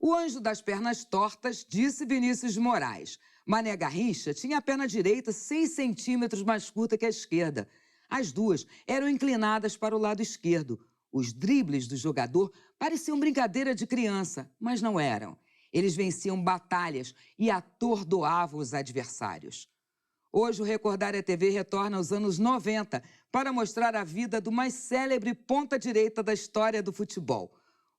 O anjo das pernas tortas, disse Vinícius de Moraes. Mané Garrincha tinha a perna direita 6 centímetros mais curta que a esquerda. As duas eram inclinadas para o lado esquerdo. Os dribles do jogador pareciam brincadeira de criança, mas não eram. Eles venciam batalhas e atordoavam os adversários. Hoje, o Recordaria TV retorna aos anos 90 para mostrar a vida do mais célebre ponta-direita da história do futebol.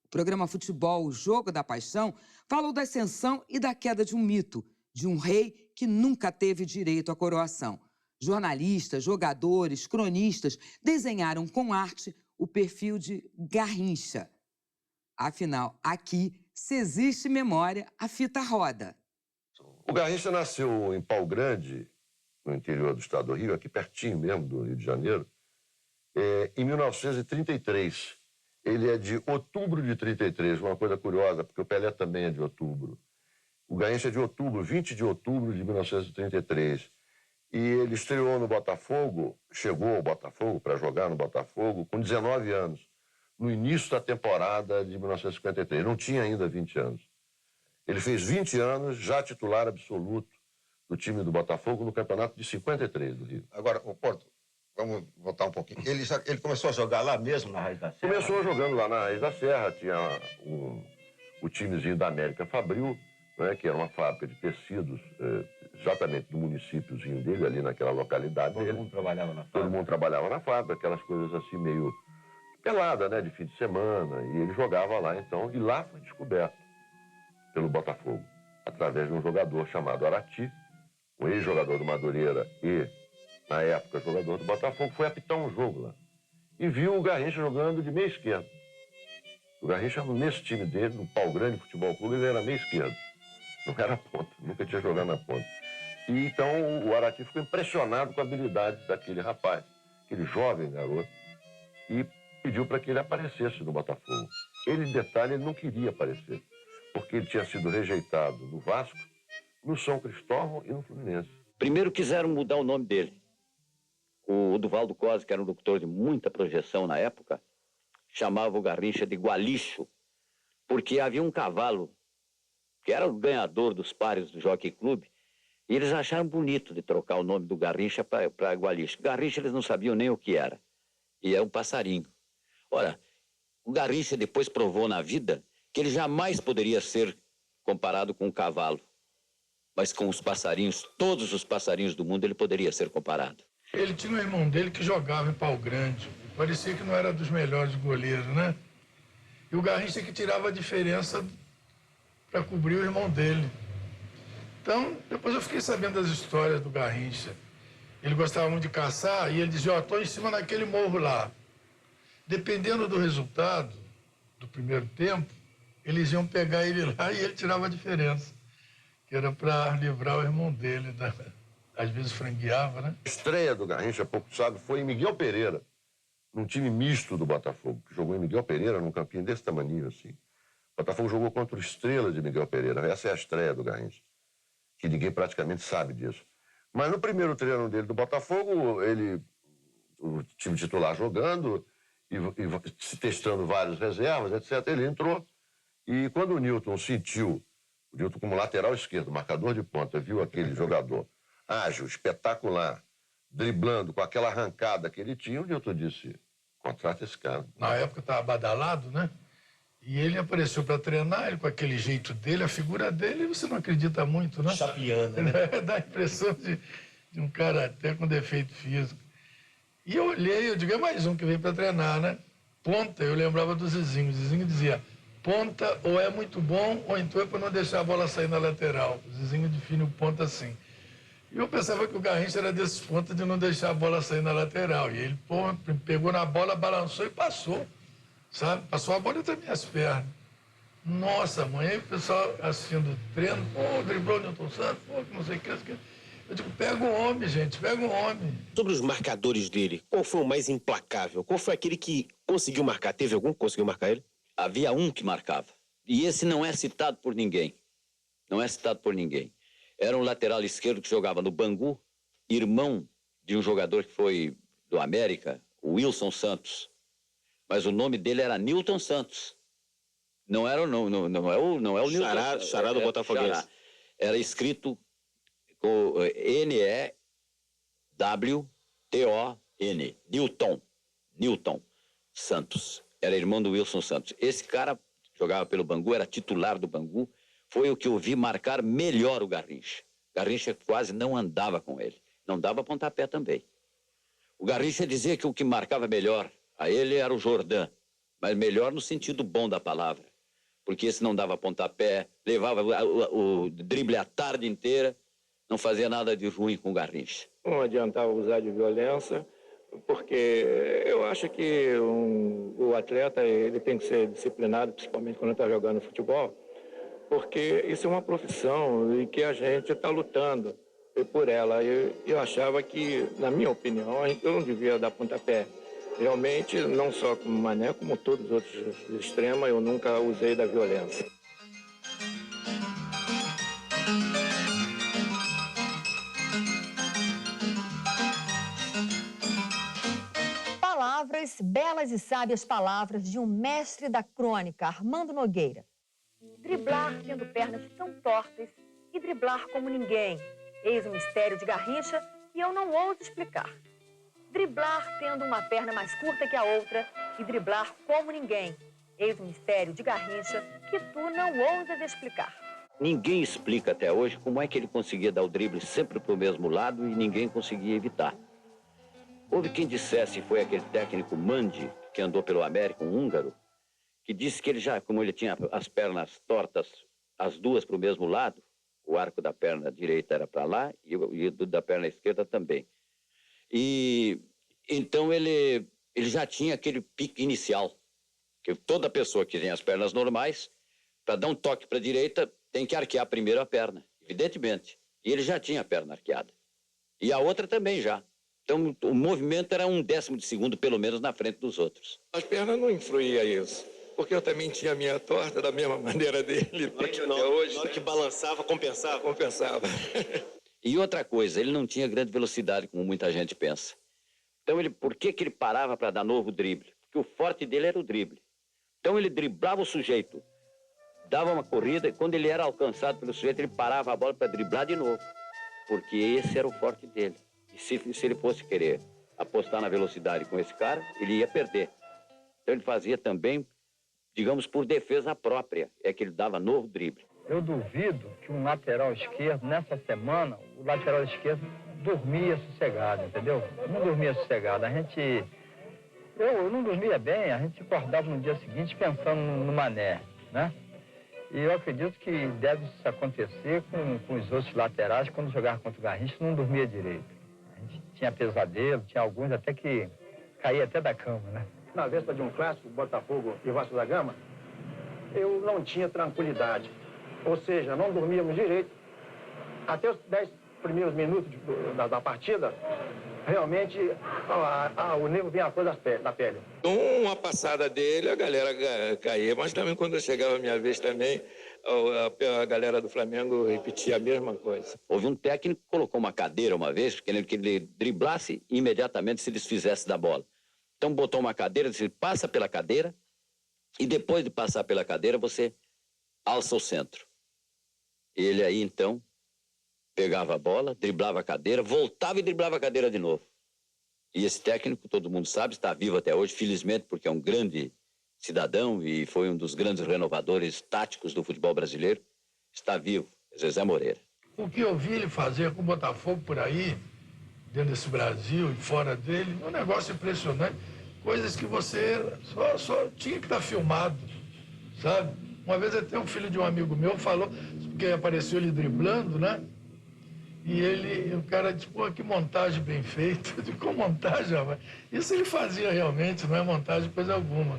O programa Futebol, o Jogo da Paixão, falou da ascensão e da queda de um mito, de um rei que nunca teve direito à coroação. Jornalistas, jogadores, cronistas desenharam com arte o perfil de Garrincha. Afinal, aqui, se existe memória, a fita roda. O Garrincha nasceu em Pau Grande, no interior do estado do Rio, aqui pertinho mesmo do Rio de Janeiro, em 1933. Ele é de outubro de 33, uma coisa curiosa, porque o Pelé também é de outubro. O Garrincha é de outubro, 20 de outubro de 1933. E ele estreou no Botafogo, chegou ao Botafogo para jogar no Botafogo com 19 anos, no início da temporada de 1953. Não tinha ainda 20 anos. Ele fez 20 anos, já titular absoluto do time do Botafogo no campeonato de 53 do Rio. Agora, o Porto, vamos voltar um pouquinho. Ele começou a jogar lá mesmo, na Raiz da Serra? Começou jogando lá na Raiz da Serra, tinha o timezinho da América Fabril, né, que era uma fábrica de tecidos, exatamente do municípiozinho dele, ali naquela localidade. Todo mundo trabalhava na fábrica? Todo mundo trabalhava na fábrica, aquelas coisas assim meio pelada, né, de fim de semana, e ele jogava lá então, e lá foi descoberto pelo Botafogo, através de um jogador chamado Arati, um ex-jogador do Madureira e, na época, jogador do Botafogo, foi apitar um jogo lá, e viu o Garrincha jogando de meia esquerda. O Garrincha, nesse time dele, no Pau Grande Futebol Clube, ele era meia esquerda. Não era ponta, nunca tinha jogado na ponta. E então o Arati ficou impressionado com a habilidade daquele rapaz, aquele jovem garoto, e pediu para que ele aparecesse no Botafogo. Ele, detalhe, ele não queria aparecer, porque ele tinha sido rejeitado no Vasco, no São Cristóvão e no Fluminense. Primeiro quiseram mudar o nome dele. O Duvaldo Cosi, que era um locutor de muita projeção na época, chamava o Garrincha de Gualicho, porque havia um cavalo que era o ganhador dos pares do Jockey Club, e eles acharam bonito de trocar o nome do Garrincha para Gualicho. Garrincha eles não sabiam nem o que era, e é um passarinho. Ora, o Garrincha depois provou na vida que ele jamais poderia ser comparado com um cavalo, mas com os passarinhos, todos os passarinhos do mundo, ele poderia ser comparado. Ele tinha um irmão dele que jogava em Pau Grande, parecia que não era dos melhores goleiros, né? E o Garrincha que tirava a diferença para cobrir o irmão dele. Então, depois eu fiquei sabendo das histórias do Garrincha. Ele gostava muito de caçar e ele dizia, ó, estou em cima daquele morro lá. Dependendo do resultado do primeiro tempo, eles iam pegar ele lá e ele tirava a diferença, que era para livrar o irmão dele. Às vezes frangueava, né? A estreia do Garrincha, pouco sabe, foi em Miguel Pereira, num time misto do Botafogo, que jogou em Miguel Pereira, num campinho desse tamanho assim. O Botafogo jogou contra o Estrela de Miguel Pereira. Essa é a estreia do Garrincha, que ninguém praticamente sabe disso. Mas no primeiro treino dele do Botafogo, o time titular jogando e se testando várias reservas, etc., ele entrou. E quando o Newton sentiu, o Newton como lateral esquerdo, marcador de ponta, viu aquele jogador ágil, espetacular, driblando com aquela arrancada que ele tinha, o Newton disse, contrata esse cara. Na época estava badalado, né? E ele apareceu para treinar, ele com aquele jeito dele, a figura dele, você não acredita muito, né? Chapeando, né? Dá a impressão de um cara até com defeito físico. E eu olhei, eu digo, é mais um que veio para treinar, né? Ponta, eu lembrava do Zizinho. O Zizinho dizia, ponta ou é muito bom, ou então é para não deixar a bola sair na lateral. O Zizinho define o ponta assim. E eu pensava que o Garrincha era desses pontos de não deixar a bola sair na lateral. E ele pegou na bola, balançou e passou, sabe? Passou a bola entre as minhas pernas. Nossa, mãe, aí o pessoal assistindo o treino, pô, driblou o Newton Santos, pô, que não sei o que. Eu digo, pega um homem, gente, pega um homem. Sobre os marcadores dele, qual foi o mais implacável? Qual foi aquele que conseguiu marcar? Teve algum que conseguiu marcar ele? Havia um que marcava, e esse não é citado por ninguém. Não é citado por ninguém. Era um lateral esquerdo que jogava no Bangu, irmão de um jogador que foi do América, o Wilson Santos. Mas o nome dele era Newton Santos. Não é o Newton. Xará do Botafoguense. Xará. Era escrito com N-E-W-T-O-N. Newton Santos. Era irmão do Wilson Santos. Esse cara jogava pelo Bangu, era titular do Bangu. Foi o que eu vi marcar melhor o Garrincha. Garrincha quase não andava com ele. Não dava pontapé também. O Garrincha dizia que o que marcava melhor a ele era o Jordan. Mas melhor no sentido bom da palavra. Porque esse não dava pontapé, levava o drible a tarde inteira, não fazia nada de ruim com o Garrincha. Não adiantava usar de violência, porque eu acho que o atleta ele tem que ser disciplinado, principalmente quando está jogando futebol, porque isso é uma profissão e que a gente está lutando por ela. Eu achava que, na minha opinião, eu não devia dar pontapé. Realmente, não só como Mané, como todos os outros extremos, eu nunca usei da violência. Palavras, belas e sábias palavras de um mestre da crônica, Armando Nogueira. Driblar tendo pernas tão tortas e driblar como ninguém. Eis o mistério de Garrincha que eu não ouso explicar. Driblar tendo uma perna mais curta que a outra e driblar como ninguém. Eis o mistério de Garrincha que tu não ousas explicar. Ninguém explica até hoje como é que ele conseguia dar o drible sempre para o mesmo lado e ninguém conseguia evitar. Houve quem dissesse, foi aquele técnico Mandi, que andou pelo América, um húngaro, que disse que ele já, como ele tinha as pernas tortas, as duas para o mesmo lado, o arco da perna direita era para lá e o da perna esquerda também. E então ele já tinha aquele pique inicial, que toda pessoa que tem as pernas normais, para dar um toque para a direita, tem que arquear primeiro a perna, evidentemente. E ele já tinha a perna arqueada. E a outra também já. Então o movimento era 1/10 de segundo, pelo menos, na frente dos outros. As pernas não influíam isso, porque eu também tinha a minha torta da mesma maneira dele. Na hora que balançava, compensava? Compensava. E outra coisa, ele não tinha grande velocidade, como muita gente pensa. Então, por que ele parava para dar novo drible? Porque o forte dele era o drible. Então, ele driblava o sujeito, dava uma corrida, e quando ele era alcançado pelo sujeito, ele parava a bola para driblar de novo. Porque esse era o forte dele. E se ele fosse querer apostar na velocidade com esse cara, ele ia perder. Então, ele fazia também, digamos, por defesa própria, é que ele dava novo drible. Eu duvido que um lateral esquerdo, nessa semana, o lateral esquerdo dormia sossegado, entendeu? Não dormia sossegado. Eu não dormia bem, a gente acordava no dia seguinte pensando no Mané, né? E eu acredito que deve isso acontecer com os outros laterais, quando jogava contra o Garrincha, não dormia direito. A gente tinha pesadelo, tinha alguns até que caía até da cama, né? Na véspera de um clássico, Botafogo e Vasco da Gama, eu não tinha tranquilidade. Ou seja, não dormíamos direito. Até os 10 primeiros minutos da partida, realmente o nervo vinha a cor da pele. Uma passada dele, a galera caía, mas também quando chegava a minha vez também, a galera do Flamengo repetia a mesma coisa. Houve um técnico que colocou uma cadeira uma vez, querendo que ele driblasse e imediatamente se desfizesse da bola. Então botou uma cadeira, disse, passa pela cadeira e depois de passar pela cadeira você alça o centro. Ele aí, então, pegava a bola, driblava a cadeira, voltava e driblava a cadeira de novo. E esse técnico, todo mundo sabe, está vivo até hoje, felizmente, porque é um grande cidadão e foi um dos grandes renovadores táticos do futebol brasileiro. Está vivo, Zezé Moreira. O que eu vi ele fazer com o Botafogo por aí, dentro desse Brasil e fora dele, é um negócio impressionante. Coisas que você só tinha que estar filmado, sabe? Uma vez até um filho de um amigo meu falou, porque apareceu ele driblando, né? E o cara disse, pô, que montagem bem feita. Eu digo, qual montagem, rapaz? Isso ele fazia realmente, não é montagem coisa alguma.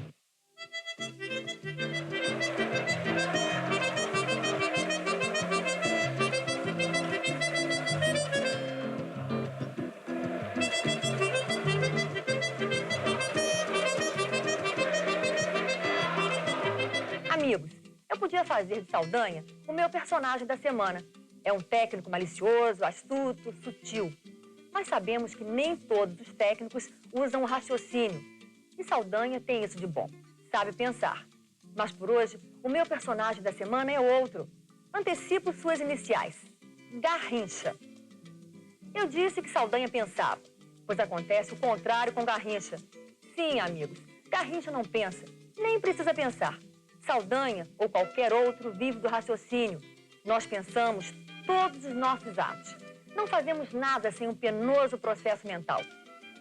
Amigos, eu podia fazer de Saldanha o meu personagem da semana. É um técnico malicioso, astuto, sutil. Mas sabemos que nem todos os técnicos usam o raciocínio. E Saldanha tem isso de bom, sabe pensar. Mas por hoje, O meu personagem da semana é outro. Antecipo suas iniciais. Garrincha. Eu disse que Saldanha pensava, pois acontece o contrário com Garrincha. Sim, amigos, Garrincha não pensa, nem precisa pensar. Saldanha ou qualquer outro vive do raciocínio. Nós pensamos todos os nossos atos. Não fazemos nada sem um penoso processo mental.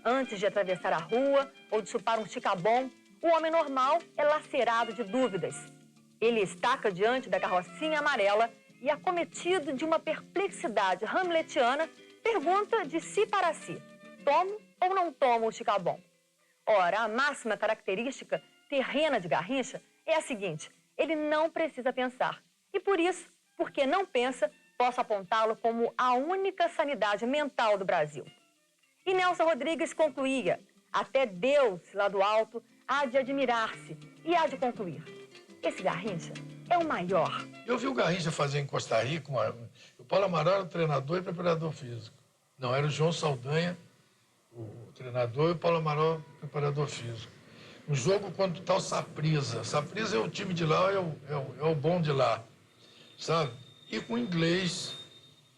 Antes de atravessar a rua ou de chupar um chicabom, o homem normal é lacerado de dúvidas. Ele estaca diante da carrocinha amarela e, acometido de uma perplexidade hamletiana, pergunta de si para si: tomo ou não tomo o chicabom? Ora, a máxima característica terrena de Garrincha é a seguinte: ele não precisa pensar. E por isso, porque não pensa, posso apontá-lo como a única sanidade mental do Brasil. E Nelson Rodrigues concluía: até Deus, lá do alto, há de admirar-se e há de concluir: esse Garrincha é o maior. Eu vi o Garrincha fazer em Costa Rica, o Paulo Amaral era o treinador e preparador físico. Não, era o João Saldanha, o treinador, e o Paulo Amaral, o preparador físico. Um jogo contra o tal Saprissa. Saprissa é o time de lá, é o bom de lá, sabe? E com o inglês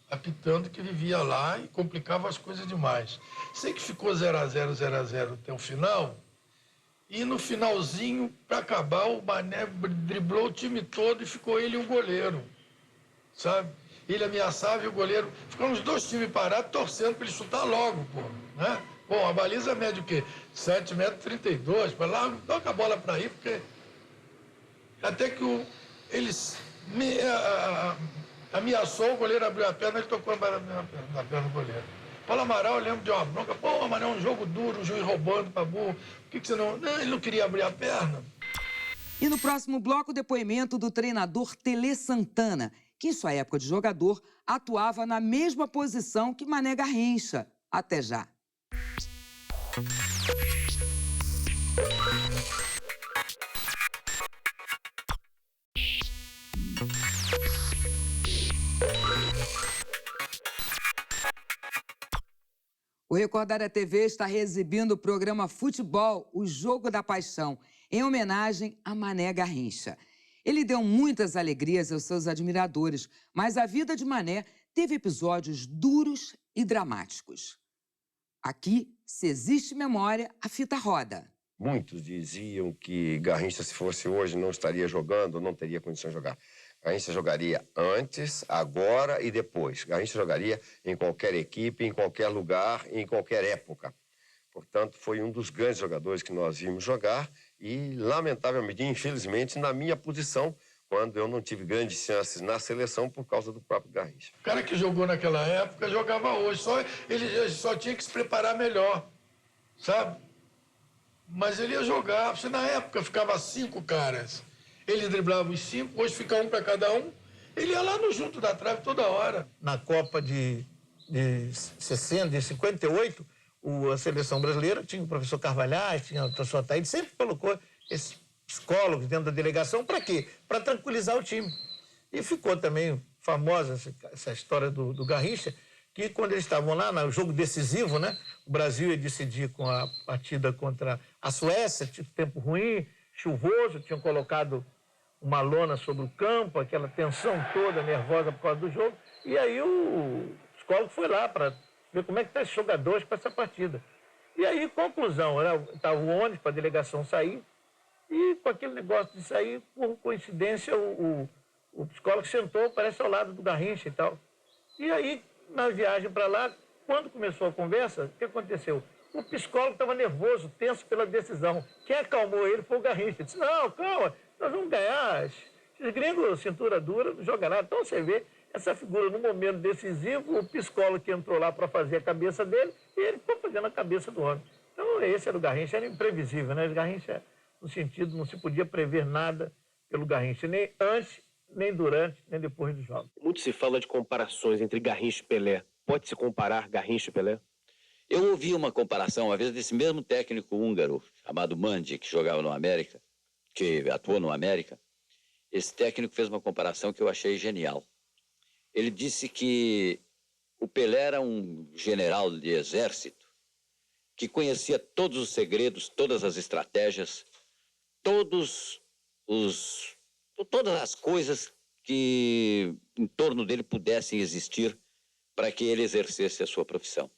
apitando, que vivia lá e complicava as coisas demais. Sei que ficou 0-0, 0-0 até o final. E no finalzinho, para acabar, o Mané driblou o time todo e ficou ele e o goleiro, sabe? Ele ameaçava e o goleiro... Ficaram os dois times parados, torcendo para ele chutar logo, pô, né? Bom, a baliza mede o quê? 7,32 m, para lá, toca a bola para aí, porque... Até que eles ameaçou, o goleiro abriu a perna, ele tocou na perna do goleiro. Paulo Amaral, eu lembro de uma bronca: pô, mas é um jogo duro, o juiz roubando pra burro. Por que você não... Não, ele não queria abrir a perna. E no próximo bloco, o depoimento do treinador Tele Santana, que em sua época de jogador atuava na mesma posição que Mané Garrincha. Até já. O Recordaram TV está reexibindo o programa Futebol, o Jogo da Paixão, em homenagem a Mané Garrincha. Ele deu muitas alegrias aos seus admiradores, mas a vida de Mané teve episódios duros e dramáticos. Aqui, se existe memória, a fita roda. Muitos diziam que Garrincha, se fosse hoje, não estaria jogando, não teria condição de jogar. Garrincha jogaria antes, agora e depois. Garrincha jogaria em qualquer equipe, em qualquer lugar, em qualquer época. Portanto, foi um dos grandes jogadores que nós vimos jogar e, lamentavelmente, infelizmente, na minha posição, quando eu não tive grandes chances na seleção por causa do próprio Garrincha. O cara que jogou naquela época jogava hoje, ele só tinha que se preparar melhor, sabe? Mas ele ia jogar, porque na época ficava 5 caras. Ele driblava os 5, hoje fica um para cada um. Ele ia lá no junto da trave toda hora. Na Copa de 58, a seleção brasileira tinha o professor Carvalhais, tinha o professor Ataíde, sempre colocou esses psicólogos dentro da delegação. Para quê? Para tranquilizar o time. E ficou também famosa essa história do Garrincha, que quando eles estavam lá no jogo decisivo, né, o Brasil ia decidir com a partida contra a Suécia, tinha tempo ruim, chuvoso, tinham colocado uma lona sobre o campo, aquela tensão toda, nervosa por causa do jogo. E aí o psicólogo foi lá para ver como é que estão esses jogadores para essa partida. E aí, conclusão, estava o ônibus para a delegação sair, e com aquele negócio de sair, por coincidência, o psicólogo sentou, parece, ao lado do Garrincha e tal. E aí, na viagem para lá, quando começou a conversa, o que aconteceu? O psicólogo estava nervoso, tenso pela decisão. Quem acalmou ele foi o Garrincha. Ele disse: não, calma, nós vamos ganhar. Os gringos, cintura dura, não joga nada. Então você vê essa figura no momento decisivo, o psicólogo que entrou lá para fazer a cabeça dele, e ele ficou fazendo a cabeça do homem. Então esse era o Garrincha, era imprevisível, né? O Garrincha, no sentido, não se podia prever nada pelo Garrincha, nem antes, nem durante, nem depois do jogo. Muito se fala de comparações entre Garrincha e Pelé. Pode-se comparar Garrincha e Pelé? Eu ouvi uma comparação, uma vez, desse mesmo técnico húngaro, chamado Mandi, que jogava no América, que atuou no América. Esse técnico fez uma comparação que eu achei genial. Ele disse que o Pelé era um general de exército que conhecia todos os segredos, todas as estratégias, todos os todas as coisas que em torno dele pudessem existir para que ele exercesse a sua profissão.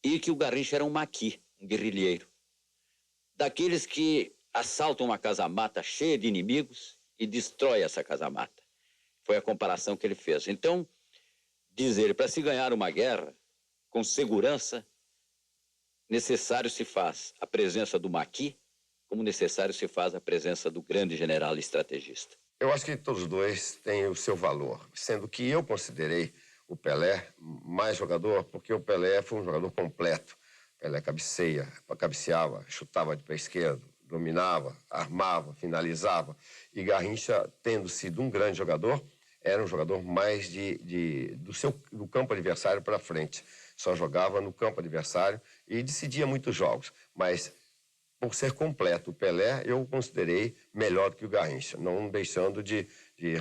E que o Garrincha era um maqui, um guerrilheiro, daqueles que assaltam uma casa-mata cheia de inimigos e destrói essa casa-mata. Foi a comparação que ele fez. Então, diz ele, para se ganhar uma guerra, com segurança, necessário se faz a presença do maqui, como necessário se faz a presença do grande general e estrategista. Eu acho que todos dois têm o seu valor, sendo que eu considerei o Pelé mais jogador, porque o Pelé foi um jogador completo. O Pelé cabeceava, chutava de pé esquerdo, dominava, armava, finalizava. E Garrincha, tendo sido um grande jogador, era um jogador mais do campo adversário para frente. Só jogava no campo adversário e decidia muitos jogos. Mas, por ser completo o Pelé, eu o considerei melhor do que o Garrincha, não deixando de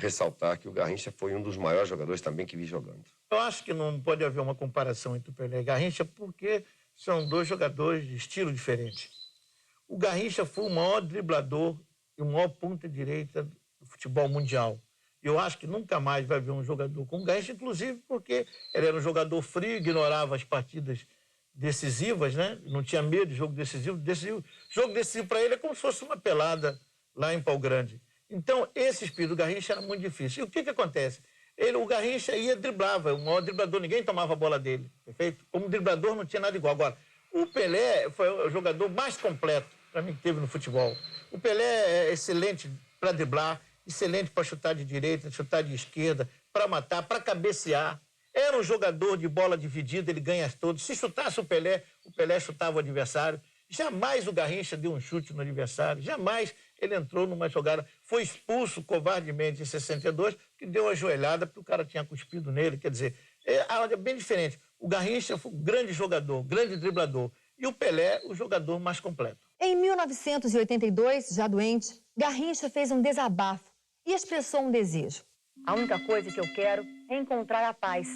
ressaltar que o Garrincha foi um dos maiores jogadores também que vi jogando. Eu acho que não pode haver uma comparação entre o Pelé e Garrincha porque são dois jogadores de estilo diferente. O Garrincha foi o maior driblador e o maior ponta-direita do futebol mundial. Eu acho que nunca mais vai haver um jogador como o Garrincha, inclusive porque ele era um jogador frio, ignorava as partidas decisivas, né? Não tinha medo de jogo decisivo. Jogo decisivo para ele é como se fosse uma pelada lá em Pau Grande. Então, esse espírito do Garrincha era muito difícil. E o que acontece? O Garrincha ia driblava, o maior driblador, ninguém tomava a bola dele, perfeito? Como driblador não tinha nada igual. Agora, o Pelé foi o jogador mais completo, para mim, que teve no futebol. O Pelé é excelente para driblar, excelente para chutar de direita, chutar de esquerda, para matar, para cabecear. Era um jogador de bola dividida, ele ganha todos. Se chutasse o Pelé chutava o adversário. Jamais o Garrincha deu um chute no adversário, jamais ele entrou numa jogada. Foi expulso covardemente em 62, que deu uma joelhada porque o cara tinha cuspido nele. Quer dizer, é bem diferente. O Garrincha foi um grande jogador, grande driblador. E o Pelé, o jogador mais completo. Em 1982, já doente, Garrincha fez um desabafo e expressou um desejo. A única coisa que eu quero é encontrar a paz.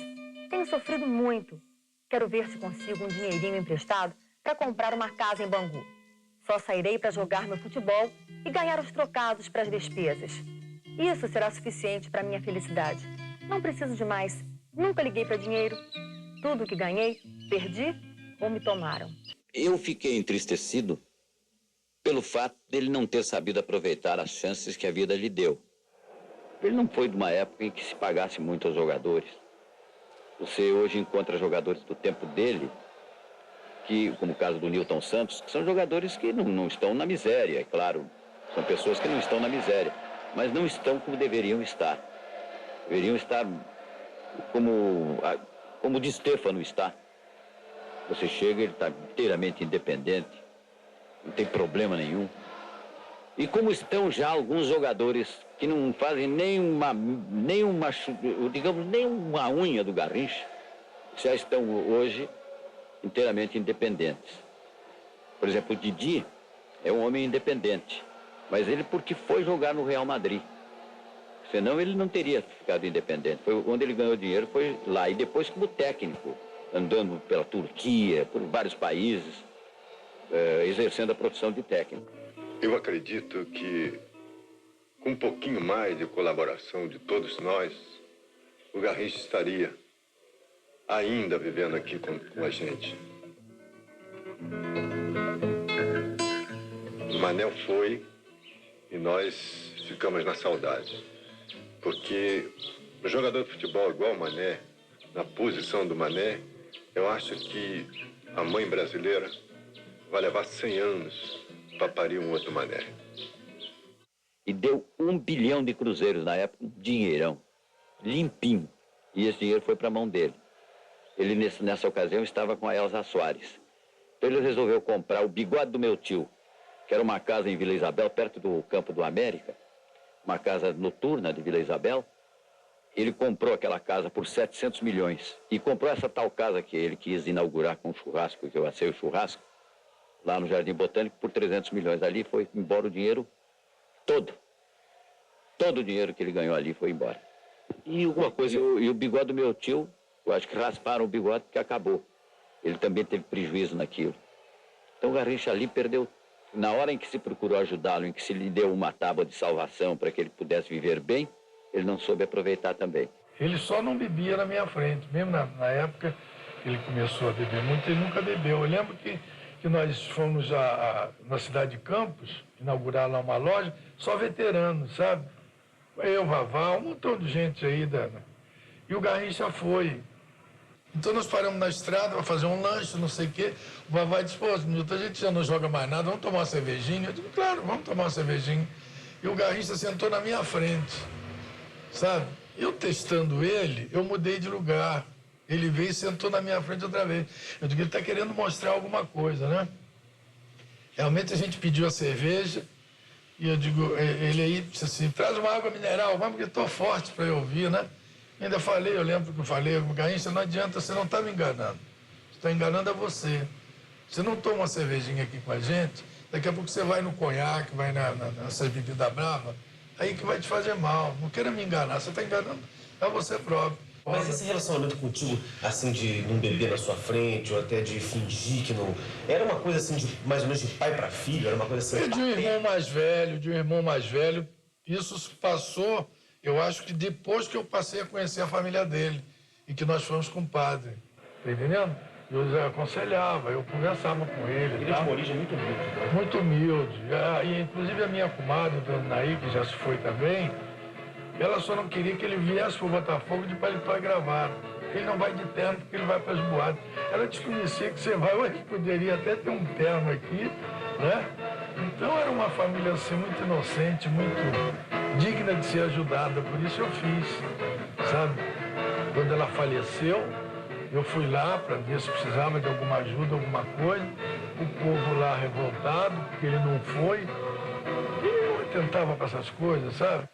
Tenho sofrido muito. Quero ver se consigo um dinheirinho emprestado para comprar uma casa em Bangu. Só sairei para jogar meu futebol e ganhar os trocados para as despesas. Isso será suficiente para minha felicidade. Não preciso de mais. Nunca liguei para dinheiro. Tudo que ganhei, perdi ou me tomaram. Eu fiquei entristecido pelo fato dele não ter sabido aproveitar as chances que a vida lhe deu. Ele não foi de uma época em que se pagasse muito aos jogadores. Você hoje encontra jogadores do tempo dele, como o caso do Nilton Santos, que são jogadores que não estão na miséria, é claro. São pessoas que não estão na miséria, mas não estão como deveriam estar. Deveriam estar como o Di Stefano está. Você chega, ele está inteiramente independente, não tem problema nenhum. E como estão já alguns jogadores que não fazem nenhuma unha do Garrincha, já estão hoje inteiramente independentes. Por exemplo, o Didi é um homem independente, mas ele porque foi jogar no Real Madrid. Senão ele não teria ficado independente. Foi onde ele ganhou dinheiro, foi lá. E depois como técnico, andando pela Turquia, por vários países, exercendo a profissão de técnico. Eu acredito que, com um pouquinho mais de colaboração de todos nós, o Garrincha estaria ainda vivendo aqui com a gente. O Manel foi e nós ficamos na saudade. Porque o jogador de futebol igual o Mané, na posição do Mané, eu acho que a mãe brasileira vai levar 100 anos para parir um outro Mané. E deu 1 bilhão de cruzeiros na época, um dinheirão, limpinho. E esse dinheiro foi para a mão dele. Ele, nessa ocasião, estava com a Elza Soares. Então ele resolveu comprar o Bigode do Meu Tio, que era uma casa em Vila Isabel, perto do Campo do América, uma casa noturna de Vila Isabel. Ele comprou aquela casa por 700 milhões. E comprou essa tal casa que ele quis inaugurar com o churrasco, que eu assei o churrasco, lá no Jardim Botânico, por 300 milhões. Ali foi embora o dinheiro todo. Todo o dinheiro que ele ganhou ali foi embora. E alguma coisa... E o Bigode do Meu Tio, eu acho que rasparam o bigode porque acabou. Ele também teve prejuízo naquilo. Então o Garrincha ali perdeu Na hora em que se procurou ajudá-lo, em que se lhe deu uma tábua de salvação para que ele pudesse viver bem, ele não soube aproveitar também. Ele só não bebia na minha frente. Mesmo na época que ele começou a beber muito, ele nunca bebeu. Eu lembro que nós fomos na cidade de Campos, inaugurar lá uma loja, só veteranos, sabe? Eu, Vavá, um montão de gente aí. E o Garrincha foi. Então nós paramos na estrada para fazer um lanche, não sei o quê. O Vavá disse, pô, Milton, a gente já não joga mais nada, vamos tomar uma cervejinha? Eu digo, claro, vamos tomar uma cervejinha. E o Garrincha sentou na minha frente, sabe? Eu testando ele, eu mudei de lugar. Ele veio e sentou na minha frente outra vez. Eu digo, ele está querendo mostrar alguma coisa, né? Realmente a gente pediu a cerveja e eu digo, ele aí disse assim, traz uma água mineral, vamos, porque estou forte para eu ouvir, né? Ainda falei, eu lembro que eu falei, Garrincha, não adianta, você não está me enganando. Você está enganando a você. Você não toma uma cervejinha aqui com a gente, daqui a pouco você vai no conhaque, vai nessas bebidas bravas, aí que vai te fazer mal. Não queira me enganar, você está enganando a você próprio. Mas esse relacionamento contigo, assim, de não beber na sua frente, ou até de fingir que não... Era uma coisa, assim, mais ou menos de pai para filho? Era uma coisa assim... De um irmão mais velho, isso passou... Eu acho que depois que eu passei a conhecer a família dele e que nós fomos com o padre, tá entendendo? Eu aconselhava, eu conversava com ele. Ele é de uma origem muito humilde. Né? Muito humilde. E, inclusive, a minha comadre, Dona Naí, que já se foi também, ela só não queria que ele viesse para o Botafogo de paletó e gravata. Ele não vai de terno porque ele vai para as boates. Ela desconhecia que você vai, hoje poderia até ter um terno aqui, né? Então era uma família assim muito inocente, muito digna de ser ajudada, por isso eu fiz, sabe? Quando ela faleceu, eu fui lá para ver se precisava de alguma ajuda, alguma coisa. O povo lá revoltado, porque ele não foi. E eu tentava com essas coisas, sabe?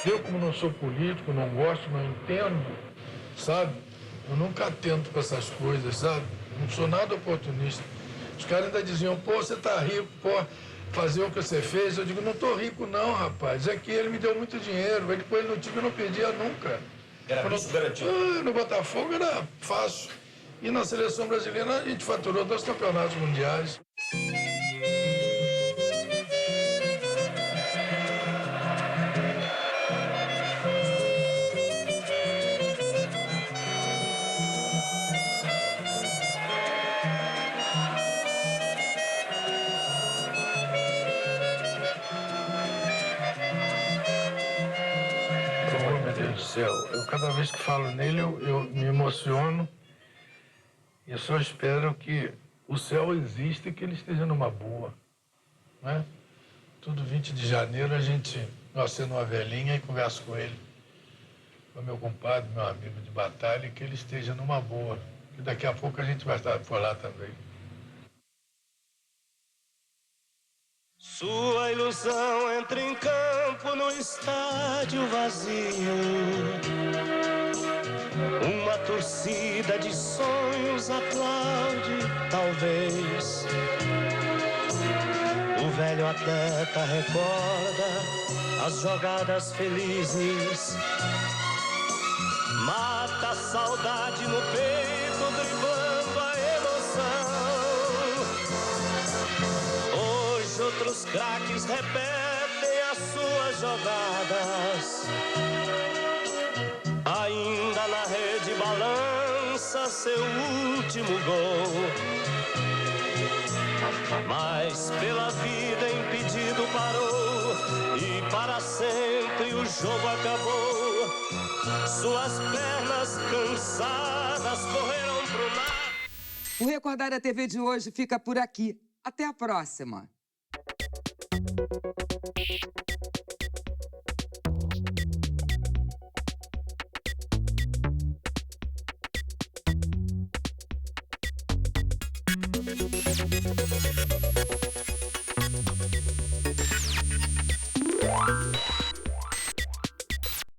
Eu, como não sou político, não gosto, não entendo, sabe? Eu nunca atento para essas coisas, sabe? Não sou nada oportunista. Os caras ainda diziam, pô, você tá rico, pô, fazer o que você fez. Eu digo, não tô rico não, rapaz. É que ele me deu muito dinheiro. Ele põe no time, eu não perdia nunca. Era isso garantido? No Botafogo era fácil. E na seleção brasileira a gente faturou 2 campeonatos mundiais. Eu, cada vez que falo nele, eu me emociono e só espero que o céu exista e que ele esteja numa boa, né? Todo 20 de janeiro a gente acende uma velhinha e converso com ele, com meu compadre, meu amigo de batalha, e que ele esteja numa boa, que daqui a pouco a gente vai estar por lá também. Sua ilusão entra em campo no estádio vazio. Uma torcida de sonhos aplaude, talvez. O velho atleta recorda as jogadas felizes. Mata a saudade no peito, driblando a emoção. Outros craques repetem as suas jogadas. Ainda na rede balança seu último gol. Mas pela vida impedido parou e para sempre o jogo acabou. Suas pernas cansadas correram pro mar. O Recordar a TV de hoje fica por aqui. Até a próxima!